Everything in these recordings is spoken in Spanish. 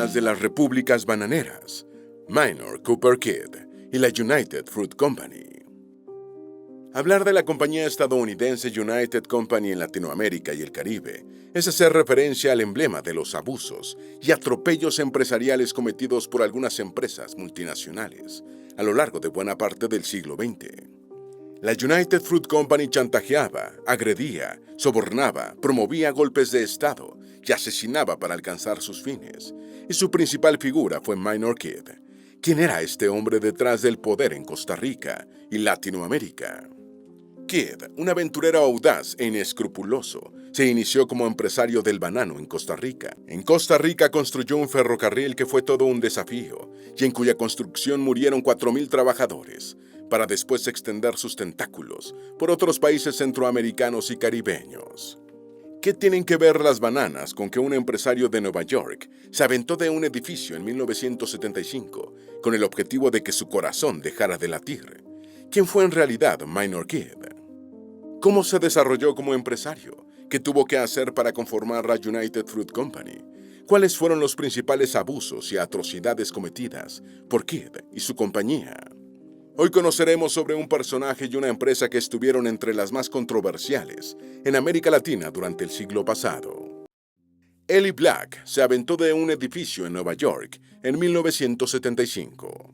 detrás de las repúblicas bananeras, Minor Cooper Kidd y la United Fruit Company. Hablar de la compañía estadounidense United Company en Latinoamérica y el Caribe es hacer referencia al emblema de los abusos y atropellos empresariales cometidos por algunas empresas multinacionales a lo largo de buena parte del siglo XX. La United Fruit Company chantajeaba, agredía, sobornaba, promovía golpes de Estado y asesinaba para alcanzar sus fines, y su principal figura fue Minor Kidd. ¿Quién era este hombre detrás del poder en Costa Rica y Latinoamérica? Kidd, un aventurero audaz e inescrupuloso, se inició como empresario del banano en Costa Rica. En Costa Rica construyó un ferrocarril que fue todo un desafío y en cuya construcción murieron 4,000 trabajadores, para después extender sus tentáculos por otros países centroamericanos y caribeños. ¿Qué tienen que ver las bananas con que un empresario de Nueva York se aventó de un edificio en 1975 con el objetivo de que su corazón dejara de latir? ¿Quién fue en realidad Minor Kidd? ¿Cómo se desarrolló como empresario? ¿Qué tuvo que hacer para conformar la United Fruit Company? ¿Cuáles fueron los principales abusos y atrocidades cometidas por Kidd y su compañía? Hoy conoceremos sobre un personaje y una empresa que estuvieron entre las más controversiales en América Latina durante el siglo pasado. Eli Black se aventó de un edificio en Nueva York en 1975.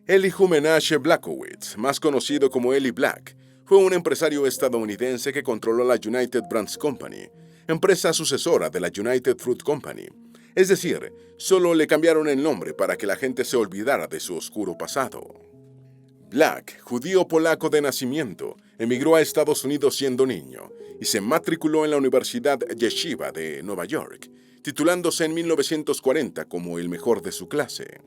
Elihu Menashe Blackowitz, más conocido como Eli Black, fue un empresario estadounidense que controló la United Brands Company, empresa sucesora de la United Fruit Company. Es decir, solo le cambiaron el nombre para que la gente se olvidara de su oscuro pasado. Black, judío polaco de nacimiento, emigró a Estados Unidos siendo niño y se matriculó en la Universidad Yeshiva de Nueva York, titulándose en 1940 como el mejor de su clase.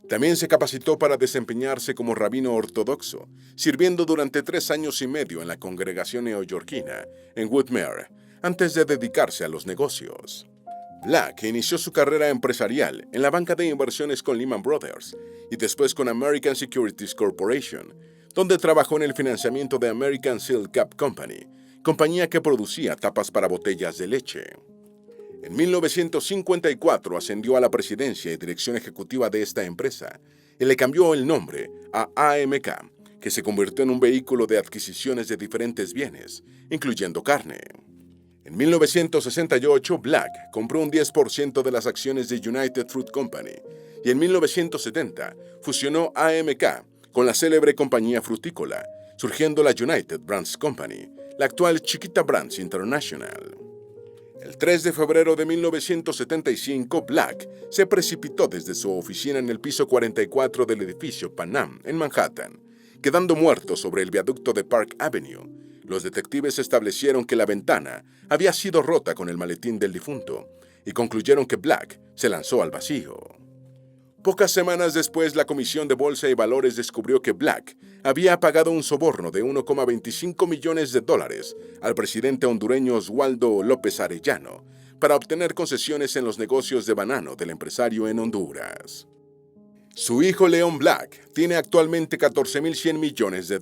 También se capacitó para desempeñarse como rabino ortodoxo, sirviendo durante 3 años y medio en la congregación neoyorquina, en Woodmere, antes de dedicarse a los negocios. Black inició su carrera empresarial en la banca de inversiones con Lehman Brothers y después con American Securities Corporation, donde trabajó en el financiamiento de American Seal Cap Company, compañía que producía tapas para botellas de leche. En 1954 ascendió a la presidencia y dirección ejecutiva de esta empresa y le cambió el nombre a AMK, que se convirtió en un vehículo de adquisiciones de diferentes bienes, incluyendo carne. En 1968, Black compró un 10% de las acciones de United Fruit Company y en 1970 fusionó AMK con la célebre compañía frutícola, surgiendo la United Brands Company, la actual Chiquita Brands International. El 3 de febrero de 1975, Black se precipitó desde su oficina en el piso 44 del edificio Pan Am en Manhattan, quedando muerto sobre el viaducto de Park Avenue. Los detectives establecieron que la ventana había sido rota con el maletín del difunto y concluyeron que Black se lanzó al vacío. Pocas semanas después, la Comisión de Bolsa y Valores descubrió que Black había pagado un soborno de $1,25 millones al presidente hondureño Oswaldo López Arellano para obtener concesiones en los negocios de banano del empresario en Honduras. Su hijo Leon Black tiene actualmente $14,100 millones.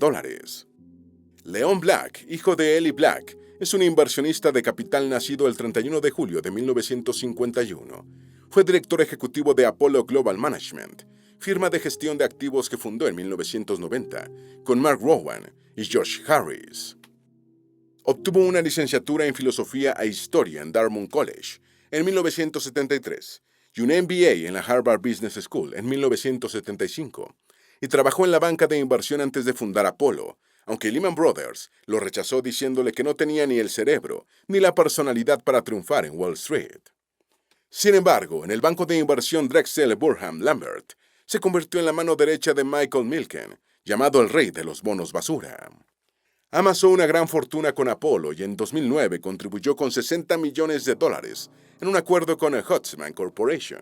Leon Black, hijo de Eli Black, es un inversionista de capital nacido el 31 de julio de 1951. Fue director ejecutivo de Apollo Global Management, firma de gestión de activos que fundó en 1990, con Mark Rowan y Josh Harris. Obtuvo una licenciatura en Filosofía e Historia en Dartmouth College en 1973 y un MBA en la Harvard Business School en 1975, y trabajó en la banca de inversión antes de fundar Apollo, aunque Lehman Brothers lo rechazó diciéndole que no tenía ni el cerebro ni la personalidad para triunfar en Wall Street. Sin embargo, en el banco de inversión Drexel Burham Lambert, se convirtió en la mano derecha de Michael Milken, llamado el rey de los bonos basura. Amasó una gran fortuna con Apollo y en 2009 contribuyó con $60 millones en un acuerdo con el Huntsman Corporation,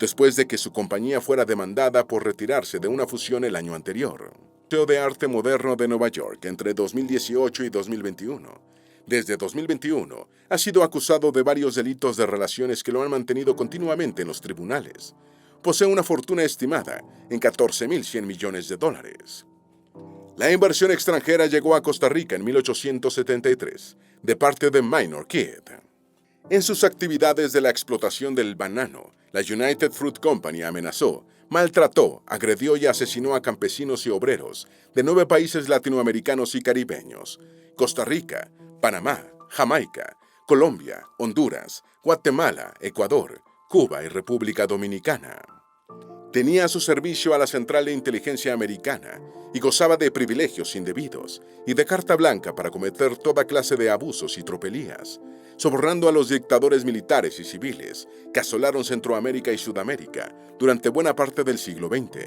después de que su compañía fuera demandada por retirarse de una fusión el año anterior. Museo de Arte Moderno de Nueva York entre 2018 y 2021. Desde 2021, ha sido acusado de varios delitos de relaciones que lo han mantenido continuamente en los tribunales. Posee una fortuna estimada en $14,100 millones. La inversión extranjera llegó a Costa Rica en 1873, de parte de Minor Kidd. En sus actividades de la explotación del banano, la United Fruit Company amenazó, maltrató, agredió y asesinó a campesinos y obreros de 9 países latinoamericanos y caribeños: Costa Rica, Panamá, Jamaica, Colombia, Honduras, Guatemala, Ecuador, Cuba y República Dominicana. Tenía a su servicio a la Central de Inteligencia Americana y gozaba de privilegios indebidos y de carta blanca para cometer toda clase de abusos y tropelías, sobornando a los dictadores militares y civiles que asolaron Centroamérica y Sudamérica durante buena parte del siglo XX.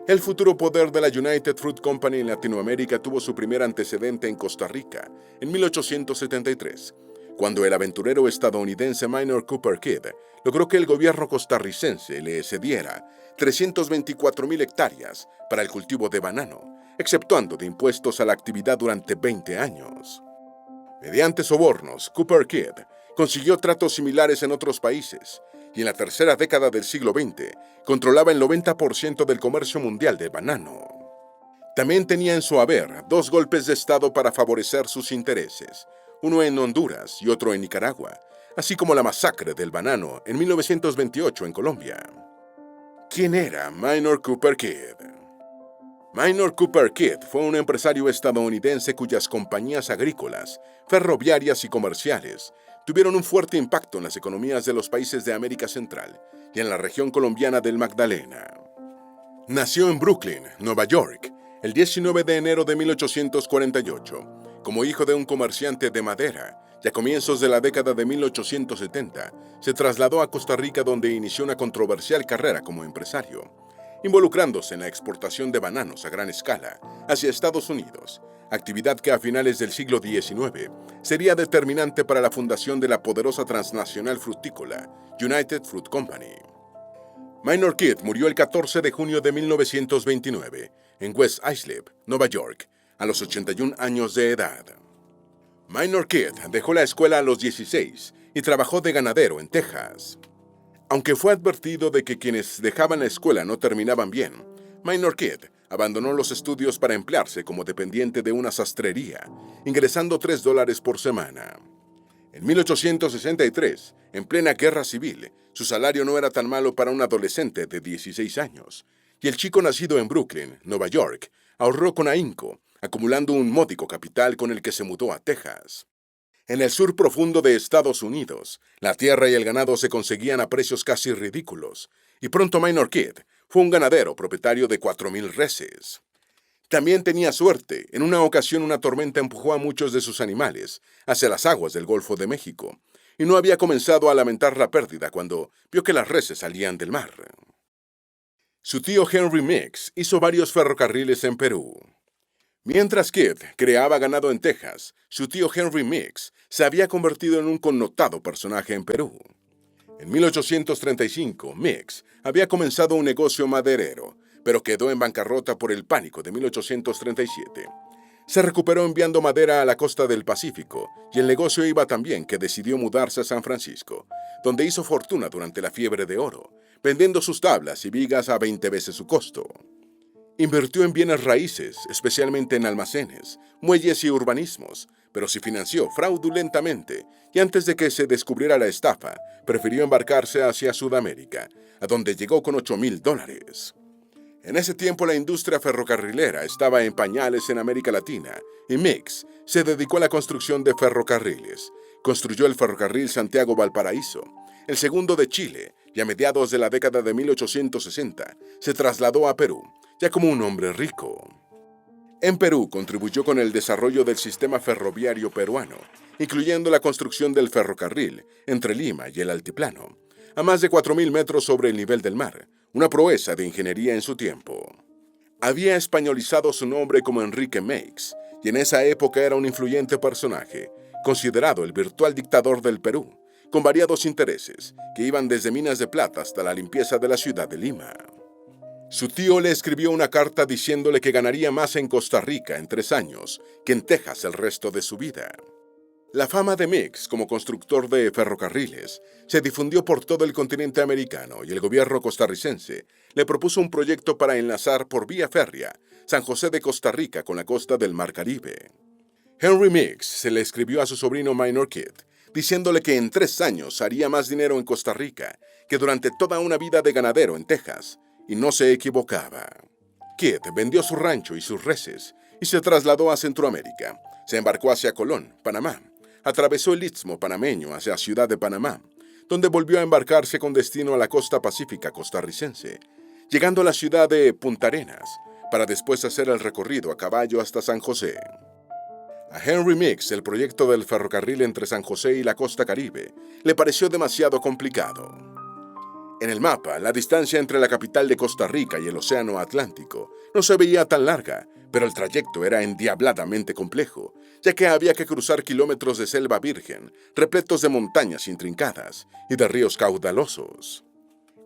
El futuro poder de la United Fruit Company en Latinoamérica tuvo su primer antecedente en Costa Rica, en 1873, cuando el aventurero estadounidense Minor Cooper Kidd logró que el gobierno costarricense le cediera 324,000 hectáreas para el cultivo de banano, exceptuando de impuestos a la actividad durante 20 años. Mediante sobornos, Cooper Kidd consiguió tratos similares en otros países y en la tercera década del siglo XX controlaba el 90% del comercio mundial de banano. También tenía en su haber 2 golpes de Estado para favorecer sus intereses, uno en Honduras y otro en Nicaragua, así como la masacre del banano en 1928 en Colombia. ¿Quién era Minor Cooper Kidd? Minor Cooper Kidd fue un empresario estadounidense cuyas compañías agrícolas, ferroviarias y comerciales tuvieron un fuerte impacto en las economías de los países de América Central y en la región colombiana del Magdalena. Nació en Brooklyn, Nueva York, el 19 de enero de 1848, como hijo de un comerciante de madera, y a comienzos de la década de 1870 se trasladó a Costa Rica, donde inició una controversial carrera como empresario, involucrándose en la exportación de bananos a gran escala hacia Estados Unidos, actividad que a finales del siglo XIX sería determinante para la fundación de la poderosa transnacional frutícola United Fruit Company. Minor Kidd murió el 14 de junio de 1929 en West Islip, Nueva York, a los 81 años de edad. Minor Kidd dejó la escuela a los 16 y trabajó de ganadero en Texas. Aunque fue advertido de que quienes dejaban la escuela no terminaban bien, Minor Kidd abandonó los estudios para emplearse como dependiente de una sastrería, ingresando $3 por semana. En 1863, en plena guerra civil, su salario no era tan malo para un adolescente de 16 años, y el chico nacido en Brooklyn, Nueva York, ahorró con ahínco, acumulando un módico capital con el que se mudó a Texas. En el sur profundo de Estados Unidos, la tierra y el ganado se conseguían a precios casi ridículos, y pronto Minor Kidd fue un ganadero propietario de 4,000 reses. También tenía suerte. En una ocasión una tormenta empujó a muchos de sus animales hacia las aguas del Golfo de México, y no había comenzado a lamentar la pérdida cuando vio que las reses salían del mar. Su tío Henry Mix hizo varios ferrocarriles en Perú. Mientras Kidd creaba ganado en Texas, su tío Henry Mix se había convertido en un connotado personaje en Perú. En 1835, Mix había comenzado un negocio maderero, pero quedó en bancarrota por el pánico de 1837. Se recuperó enviando madera a la costa del Pacífico, y el negocio iba tan bien que decidió mudarse a San Francisco, donde hizo fortuna durante la fiebre de oro, vendiendo sus tablas y vigas a 20 veces su costo. Invirtió en bienes raíces, especialmente en almacenes, muelles y urbanismos, pero se financió fraudulentamente y antes de que se descubriera la estafa, prefirió embarcarse hacia Sudamérica, a donde llegó con $8,000. En ese tiempo la industria ferrocarrilera estaba en pañales en América Latina y Mix se dedicó a la construcción de ferrocarriles. Construyó el ferrocarril Santiago-Valparaíso, el segundo de Chile, y a mediados de la década de 1860 se trasladó a Perú, ya como un hombre rico. En Perú contribuyó con el desarrollo del sistema ferroviario peruano, incluyendo la construcción del ferrocarril entre Lima y el Altiplano, a más de 4,000 metros sobre el nivel del mar, una proeza de ingeniería en su tiempo. Había españolizado su nombre como Enrique Meix, y en esa época era un influyente personaje, considerado el virtual dictador del Perú, con variados intereses, que iban desde minas de plata hasta la limpieza de la ciudad de Lima. Su tío le escribió una carta diciéndole que ganaría más en Costa Rica en 3 años que en Texas el resto de su vida. La fama de Mix como constructor de ferrocarriles se difundió por todo el continente americano y el gobierno costarricense le propuso un proyecto para enlazar por vía férrea San José de Costa Rica con la costa del Mar Caribe. Henry Mix se le escribió a su sobrino Minor Kidd, diciéndole que en 3 años haría más dinero en Costa Rica que durante toda una vida de ganadero en Texas, y no se equivocaba. Kidd vendió su rancho y sus reses y se trasladó a Centroamérica. Se embarcó hacia Colón, Panamá. Atravesó el istmo panameño hacia Ciudad de Panamá, donde volvió a embarcarse con destino a la costa pacífica costarricense, llegando a la ciudad de Punta Arenas, para después hacer el recorrido a caballo hasta San José. A Henry Meeks el proyecto del ferrocarril entre San José y la costa Caribe le pareció demasiado complicado. En el mapa, la distancia entre la capital de Costa Rica y el Océano Atlántico no se veía tan larga, pero el trayecto era endiabladamente complejo, ya que había que cruzar kilómetros de selva virgen, repletos de montañas intrincadas y de ríos caudalosos.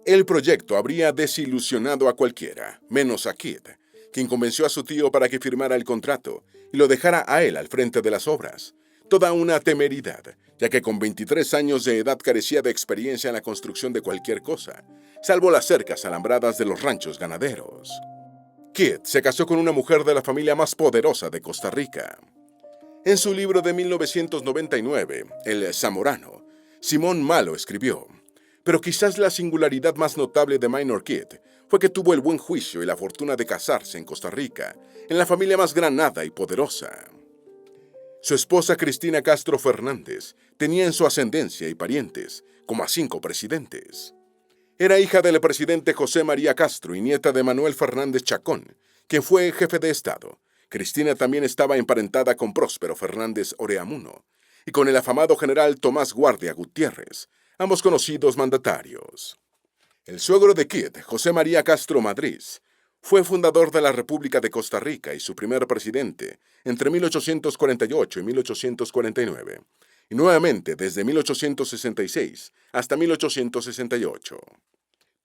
El proyecto habría desilusionado a cualquiera, menos a Kidd, quien convenció a su tío para que firmara el contrato y lo dejara a él al frente de las obras. Toda una temeridad, ya que con 23 años de edad carecía de experiencia en la construcción de cualquier cosa, salvo las cercas alambradas de los ranchos ganaderos. Kidd se casó con una mujer de la familia más poderosa de Costa Rica. En su libro de 1999, El Zamorano, Simón Malo escribió: pero quizás la singularidad más notable de Minor Kidd fue que tuvo el buen juicio y la fortuna de casarse en Costa Rica, en la familia más granada y poderosa. Su esposa Cristina Castro Fernández tenía en su ascendencia y parientes como a 5 presidentes. Era hija del presidente José María Castro y nieta de Manuel Fernández Chacón, quien fue jefe de Estado. Cristina también estaba emparentada con Próspero Fernández Oreamuno y con el afamado general Tomás Guardia Gutiérrez, ambos conocidos mandatarios. El suegro de Kidd, José María Castro Madrid, fue fundador de la República de Costa Rica y su primer presidente entre 1848 y 1849, y nuevamente desde 1866 hasta 1868.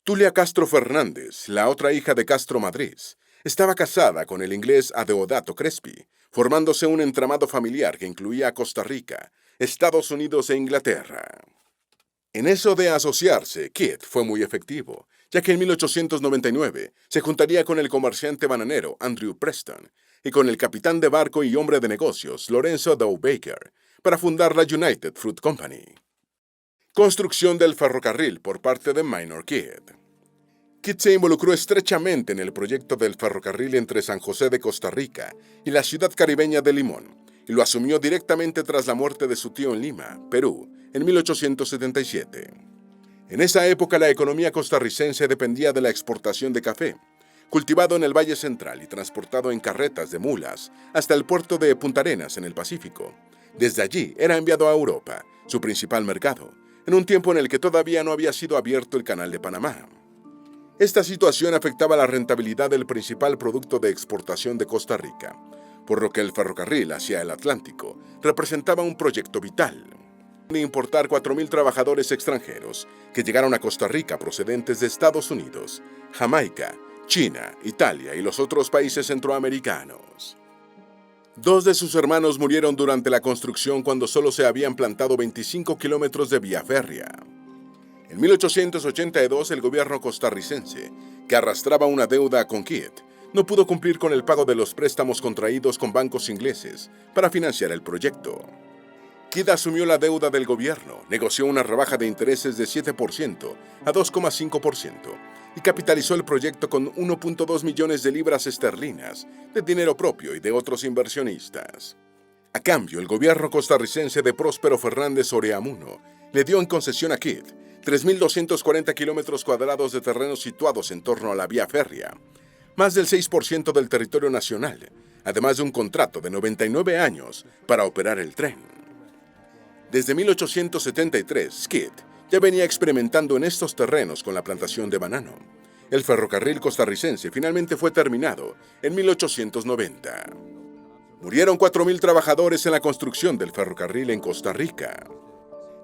Tulia Castro Fernández, la otra hija de Castro Madrid, estaba casada con el inglés Adeodato Crespi, formándose un entramado familiar que incluía a Costa Rica, Estados Unidos e Inglaterra. En eso de asociarse, Kidd fue muy efectivo, ya que en 1899 se juntaría con el comerciante bananero Andrew Preston y con el capitán de barco y hombre de negocios Lorenzo Dow Baker para fundar la United Fruit Company. Construcción del ferrocarril por parte de Minor Kidd. Kidd se involucró estrechamente en el proyecto del ferrocarril entre San José de Costa Rica y la ciudad caribeña de Limón, y lo asumió directamente tras la muerte de su tío en Lima, Perú, en 1877. En esa época la economía costarricense dependía de la exportación de café, cultivado en el Valle Central y transportado en carretas de mulas hasta el puerto de Punta Arenas en el Pacífico. Desde allí era enviado a Europa, su principal mercado, en un tiempo en el que todavía no había sido abierto el Canal de Panamá. Esta situación afectaba la rentabilidad del principal producto de exportación de Costa Rica, por lo que el ferrocarril hacia el Atlántico representaba un proyecto vital. De importar 4.000 trabajadores extranjeros que llegaron a Costa Rica procedentes de Estados Unidos, Jamaica, China, Italia y los otros países centroamericanos. 2 de sus hermanos murieron durante la construcción cuando solo se habían plantado 25 kilómetros de vía férrea. En 1882 el gobierno costarricense, que arrastraba una deuda con Kidd, no pudo cumplir con el pago de los préstamos contraídos con bancos ingleses para financiar el proyecto. Kidd asumió la deuda del gobierno, negoció una rebaja de intereses de 7% a 2,5% y capitalizó el proyecto con 1.2 millones de libras esterlinas de dinero propio y de otros inversionistas. A cambio, el gobierno costarricense de Próspero Fernández Oreamuno le dio en concesión a Kidd 3.240 kilómetros cuadrados de terrenos situados en torno a la vía férrea, más del 6% del territorio nacional, además de un contrato de 99 años para operar el tren. Desde 1873, Kidd ya venía experimentando en estos terrenos con la plantación de banano. El ferrocarril costarricense finalmente fue terminado en 1890. Murieron 4.000 trabajadores en la construcción del ferrocarril en Costa Rica.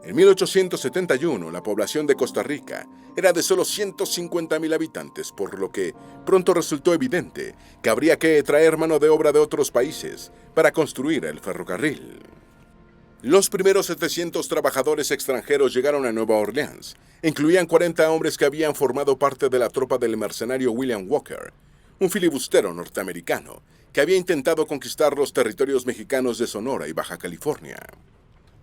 En 1871, la población de Costa Rica era de solo 150.000 habitantes, por lo que pronto resultó evidente que habría que traer mano de obra de otros países para construir el ferrocarril. Los primeros 700 trabajadores extranjeros llegaron a Nueva Orleans. Incluían 40 hombres que habían formado parte de la tropa del mercenario William Walker, un filibustero norteamericano que había intentado conquistar los territorios mexicanos de Sonora y Baja California.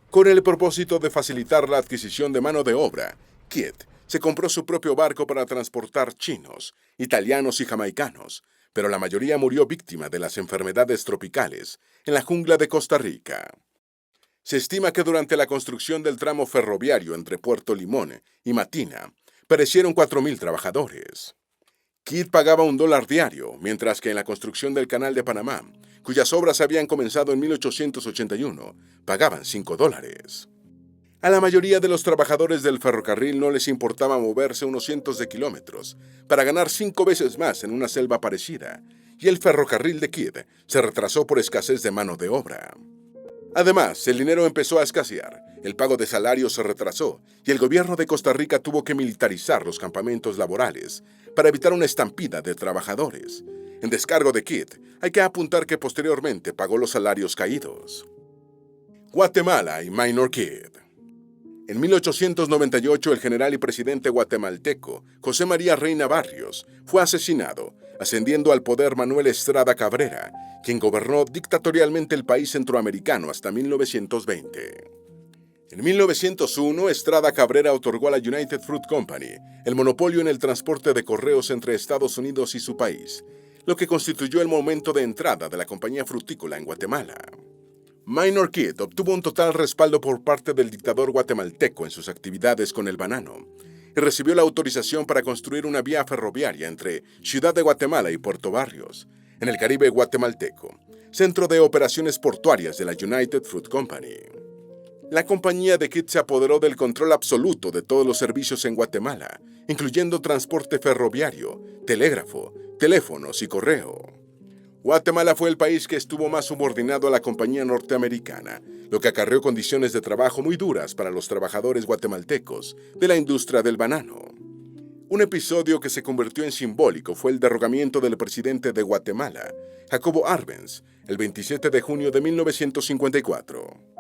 Con el propósito de facilitar la adquisición de mano de obra, Kidd se compró su propio barco para transportar chinos, italianos y jamaicanos, pero la mayoría murió víctima de las enfermedades tropicales en la jungla de Costa Rica. Se estima que durante la construcción del tramo ferroviario entre Puerto Limón y Matina, perecieron 4.000 trabajadores. Kidd pagaba $1 diario, mientras que en la construcción del Canal de Panamá, cuyas obras habían comenzado en 1881, pagaban $5. A la mayoría de los trabajadores del ferrocarril no les importaba moverse unos cientos de kilómetros para ganar 5 veces más en una selva parecida, y el ferrocarril de Kidd se retrasó por escasez de mano de obra. Además, el dinero empezó a escasear, el pago de salarios se retrasó y el gobierno de Costa Rica tuvo que militarizar los campamentos laborales para evitar una estampida de trabajadores. En descargo de Kidd, hay que apuntar que posteriormente pagó los salarios caídos. Guatemala y Minor Kidd. En 1898, el general y presidente guatemalteco José María Reina Barrios fue asesinado, ascendiendo al poder Manuel Estrada Cabrera, quien gobernó dictatorialmente el país centroamericano hasta 1920. En 1901, Estrada Cabrera otorgó a la United Fruit Company el monopolio en el transporte de correos entre Estados Unidos y su país, lo que constituyó el momento de entrada de la compañía frutícola en Guatemala. Minor Kidd obtuvo un total respaldo por parte del dictador guatemalteco en sus actividades con el banano y recibió la autorización para construir una vía ferroviaria entre Ciudad de Guatemala y Puerto Barrios, en el Caribe guatemalteco, centro de operaciones portuarias de la United Fruit Company. La compañía de Kidd se apoderó del control absoluto de todos los servicios en Guatemala, incluyendo transporte ferroviario, telégrafo, teléfonos y correo. Guatemala fue el país que estuvo más subordinado a la compañía norteamericana, lo que acarreó condiciones de trabajo muy duras para los trabajadores guatemaltecos de la industria del banano. Un episodio que se convirtió en simbólico fue el derrocamiento del presidente de Guatemala, Jacobo Arbenz, el 27 de junio de 1954.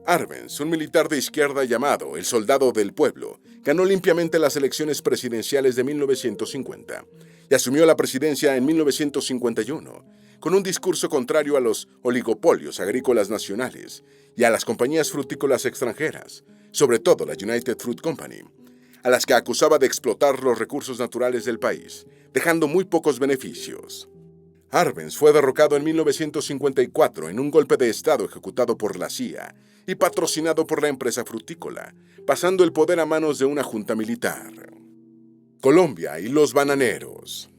Arbenz, un militar de izquierda llamado el Soldado del Pueblo, ganó limpiamente las elecciones presidenciales de 1950 y asumió la presidencia en 1951, con un discurso contrario a los oligopolios agrícolas nacionales y a las compañías frutícolas extranjeras, sobre todo la United Fruit Company, a las que acusaba de explotar los recursos naturales del país, dejando muy pocos beneficios. Arbenz fue derrocado en 1954 en un golpe de Estado ejecutado por la CIA y patrocinado por la empresa frutícola, pasando el poder a manos de una junta militar. Colombia y los bananeros.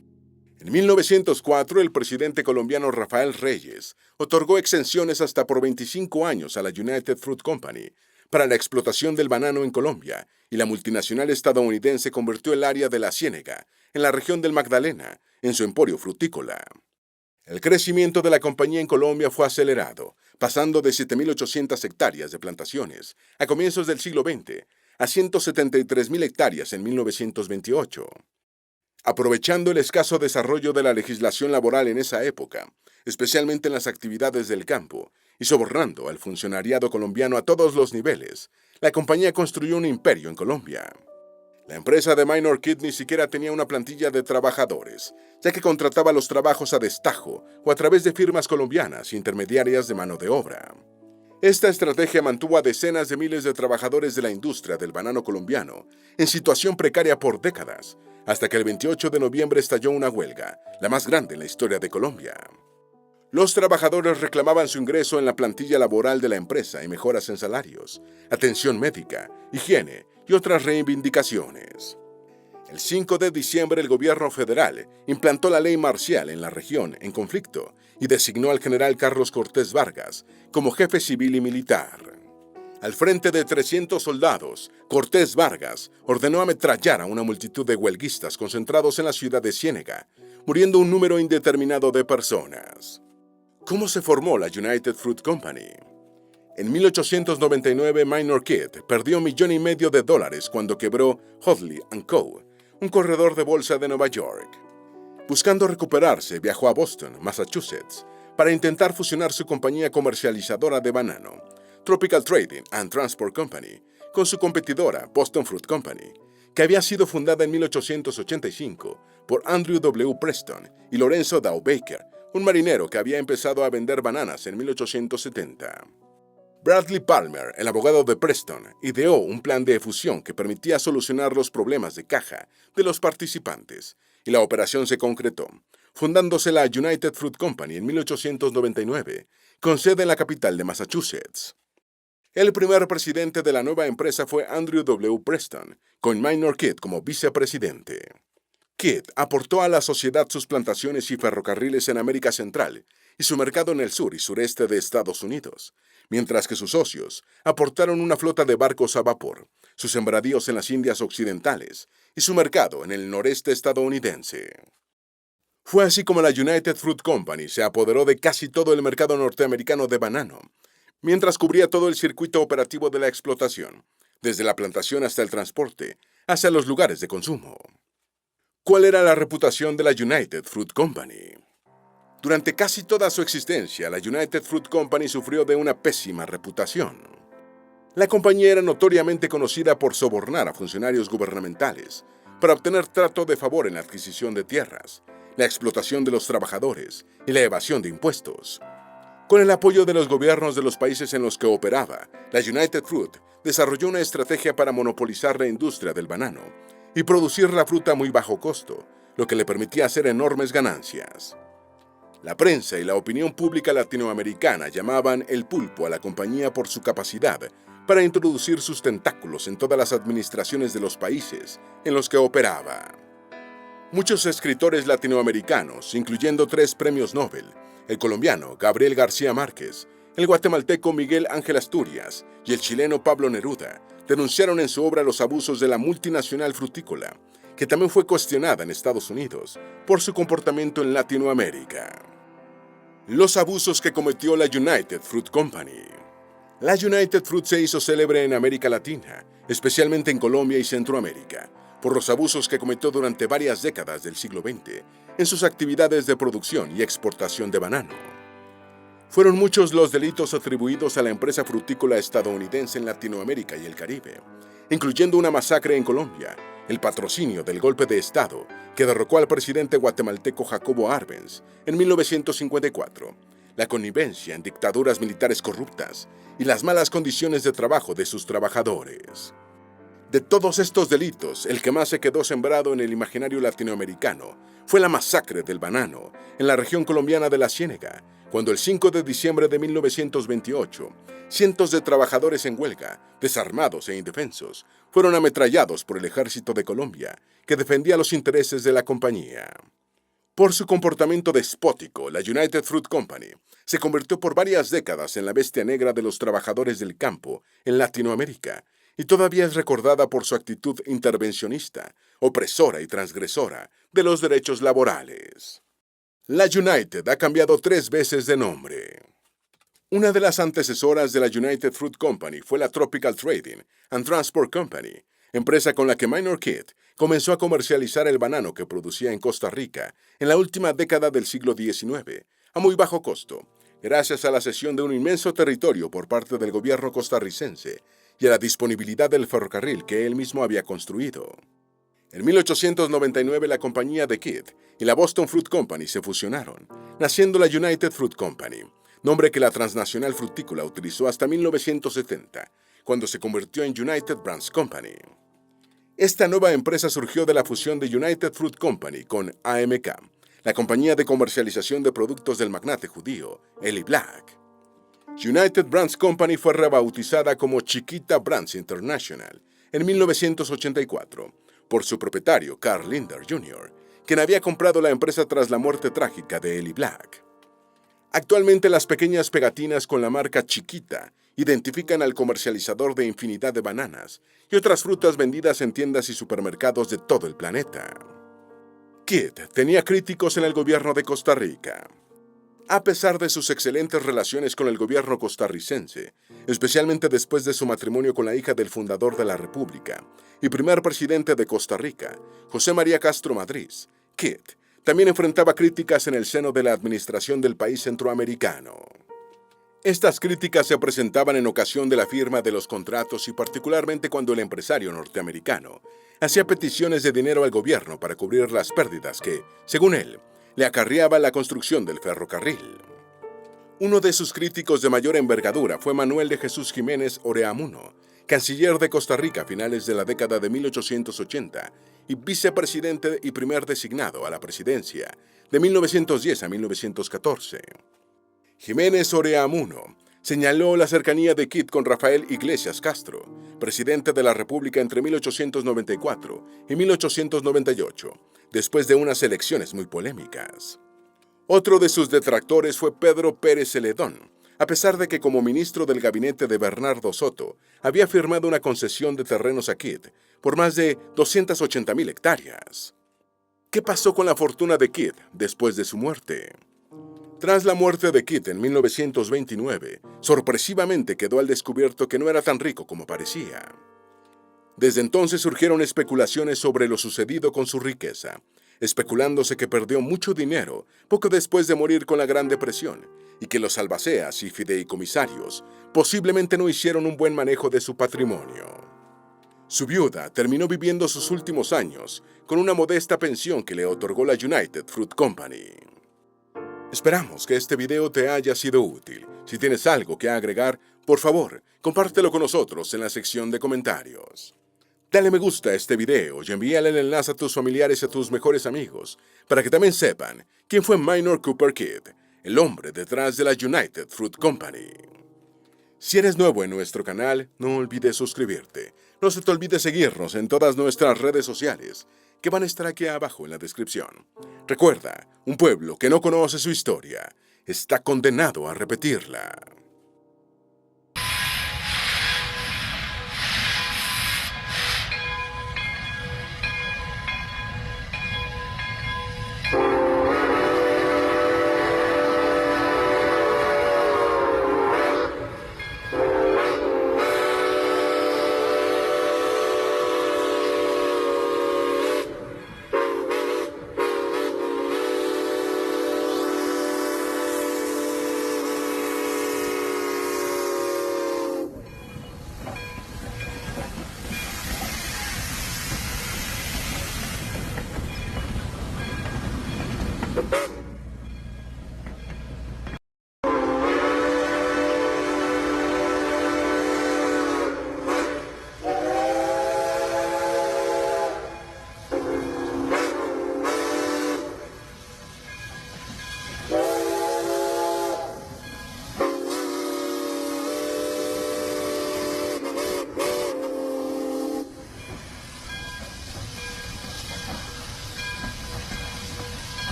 En 1904, el presidente colombiano Rafael Reyes otorgó exenciones hasta por 25 años a la United Fruit Company para la explotación del banano en Colombia, y la multinacional estadounidense convirtió el área de la Ciénega, en la región del Magdalena, en su emporio frutícola. El crecimiento de la compañía en Colombia fue acelerado, pasando de 7.800 hectáreas de plantaciones a comienzos del siglo XX a 173.000 hectáreas en 1928. Aprovechando el escaso desarrollo de la legislación laboral en esa época, especialmente en las actividades del campo, y sobornando al funcionariado colombiano a todos los niveles, la compañía construyó un imperio en Colombia. La empresa de Minor Kidd ni siquiera tenía una plantilla de trabajadores, ya que contrataba los trabajos a destajo o a través de firmas colombianas intermediarias de mano de obra. Esta estrategia mantuvo a decenas de miles de trabajadores de la industria del banano colombiano en situación precaria por décadas, hasta que el 28 de noviembre estalló una huelga, la más grande en la historia de Colombia. Los trabajadores reclamaban su ingreso en la plantilla laboral de la empresa y mejoras en salarios, atención médica, higiene y otras reivindicaciones. El 5 de diciembre el gobierno federal implantó la ley marcial en la región en conflicto y designó al general Carlos Cortés Vargas como jefe civil y militar. Al frente de 300 soldados, Cortés Vargas ordenó ametrallar a una multitud de huelguistas concentrados en la ciudad de Ciénega, muriendo un número indeterminado de personas. ¿Cómo se formó la United Fruit Company? En 1899, Minor Kidd perdió $1,5 millones cuando quebró Hoadley & Co., un corredor de bolsa de Nueva York. Buscando recuperarse, viajó a Boston, Massachusetts, para intentar fusionar su compañía comercializadora de banano, Tropical Trading and Transport Company, con su competidora, Boston Fruit Company, que había sido fundada en 1885 por Andrew W. Preston y Lorenzo Dow Baker, un marinero que había empezado a vender bananas en 1870. Bradley Palmer, el abogado de Preston, ideó un plan de fusión que permitía solucionar los problemas de caja de los participantes, y la operación se concretó, fundándose la United Fruit Company en 1899, con sede en la capital de Massachusetts. El primer presidente de la nueva empresa fue Andrew W. Preston, con Minor Kidd como vicepresidente. Kidd aportó a la sociedad sus plantaciones y ferrocarriles en América Central y su mercado en el sur y sureste de Estados Unidos, mientras que sus socios aportaron una flota de barcos a vapor, sus sembradíos en las Indias Occidentales y su mercado en el noreste estadounidense. Fue así como la United Fruit Company se apoderó de casi todo el mercado norteamericano de banano, mientras cubría todo el circuito operativo de la explotación, desde la plantación hasta el transporte, hacia los lugares de consumo. ¿Cuál era la reputación de la United Fruit Company? Durante casi toda su existencia, la United Fruit Company sufrió de una pésima reputación. La compañía era notoriamente conocida por sobornar a funcionarios gubernamentales para obtener trato de favor en la adquisición de tierras, la explotación de los trabajadores y la evasión de impuestos. Con el apoyo de los gobiernos de los países en los que operaba, la United Fruit desarrolló una estrategia para monopolizar la industria del banano y producir la fruta a muy bajo costo, lo que le permitía hacer enormes ganancias. La prensa y la opinión pública latinoamericana llamaban el pulpo a la compañía por su capacidad para introducir sus tentáculos en todas las administraciones de los países en los que operaba. Muchos escritores latinoamericanos, incluyendo 3 premios Nobel, el colombiano Gabriel García Márquez, el guatemalteco Miguel Ángel Asturias y el chileno Pablo Neruda, denunciaron en su obra los abusos de la multinacional frutícola, que también fue cuestionada en Estados Unidos por su comportamiento en Latinoamérica. Los abusos que cometió la United Fruit Company. La United Fruit se hizo célebre en América Latina, especialmente en Colombia y Centroamérica, por los abusos que cometió durante varias décadas del siglo XX en sus actividades de producción y exportación de banano. Fueron muchos los delitos atribuidos a la empresa frutícola estadounidense en Latinoamérica y el Caribe, incluyendo una masacre en Colombia, el patrocinio del golpe de Estado que derrocó al presidente guatemalteco Jacobo Arbenz en 1954, la connivencia en dictaduras militares corruptas y las malas condiciones de trabajo de sus trabajadores. De todos estos delitos, el que más se quedó sembrado en el imaginario latinoamericano fue la masacre del banano en la región colombiana de la Ciénega, cuando el 5 de diciembre de 1928, cientos de trabajadores en huelga, desarmados e indefensos, fueron ametrallados por el ejército de Colombia, que defendía los intereses de la compañía. Por su comportamiento despótico, la United Fruit Company se convirtió por varias décadas en la bestia negra de los trabajadores del campo en Latinoamérica, y todavía es recordada por su actitud intervencionista, opresora y transgresora de los derechos laborales. La United ha cambiado 3 veces de nombre. Una de las antecesoras de la United Fruit Company fue la Tropical Trading and Transport Company, empresa con la que Minor Kidd comenzó a comercializar el banano que producía en Costa Rica en la última década del siglo XIX, a muy bajo costo, gracias a la cesión de un inmenso territorio por parte del gobierno costarricense y a la disponibilidad del ferrocarril que él mismo había construido. En 1899 la compañía de Kidd y la Boston Fruit Company se fusionaron, naciendo la United Fruit Company, nombre que la transnacional frutícola utilizó hasta 1970, cuando se convirtió en United Brands Company. Esta nueva empresa surgió de la fusión de United Fruit Company con AMK, la compañía de comercialización de productos del magnate judío Eli Black. United Brands Company fue rebautizada como Chiquita Brands International en 1984 por su propietario Carl Lindner Jr., quien había comprado la empresa tras la muerte trágica de Eli Black. Actualmente las pequeñas pegatinas con la marca Chiquita identifican al comercializador de infinidad de bananas y otras frutas vendidas en tiendas y supermercados de todo el planeta. Kidd tenía críticos en el gobierno de Costa Rica. A pesar de sus excelentes relaciones con el gobierno costarricense, especialmente después de su matrimonio con la hija del fundador de la República y primer presidente de Costa Rica, José María Castro Madrid, Kidd también enfrentaba críticas en el seno de la administración del país centroamericano. Estas críticas se presentaban en ocasión de la firma de los contratos y particularmente cuando el empresario norteamericano hacía peticiones de dinero al gobierno para cubrir las pérdidas que, según él, le acarreaba la construcción del ferrocarril. Uno de sus críticos de mayor envergadura fue Manuel de Jesús Jiménez Oreamuno, canciller de Costa Rica a finales de la década de 1880 y vicepresidente y primer designado a la presidencia de 1910 a 1914. Jiménez Oreamuno señaló la cercanía de Kit con Rafael Iglesias Castro, presidente de la República entre 1894 y 1898, después de unas elecciones muy polémicas. Otro de sus detractores fue Pedro Pérez Celedón, a pesar de que como ministro del gabinete de Bernardo Soto había firmado una concesión de terrenos a Kit por más de 280,000 hectáreas. ¿Qué pasó con la fortuna de Kit después de su muerte? Tras la muerte de Kit en 1929, sorpresivamente quedó al descubierto que no era tan rico como parecía. Desde entonces surgieron especulaciones sobre lo sucedido con su riqueza, especulándose que perdió mucho dinero poco después de morir con la Gran Depresión y que los albaceas y fideicomisarios posiblemente no hicieron un buen manejo de su patrimonio. Su viuda terminó viviendo sus últimos años con una modesta pensión que le otorgó la United Fruit Company. Esperamos que este video te haya sido útil. Si tienes algo que agregar, por favor, compártelo con nosotros en la sección de comentarios. Dale me gusta a este video y envíale el enlace a tus familiares y a tus mejores amigos para que también sepan quién fue Minor Cooper Kidd, el hombre detrás de la United Fruit Company. Si eres nuevo en nuestro canal, no olvides suscribirte. No se te olvide seguirnos en todas nuestras redes sociales, que van a estar aquí abajo en la descripción. Recuerda, un pueblo que no conoce su historia está condenado a repetirla.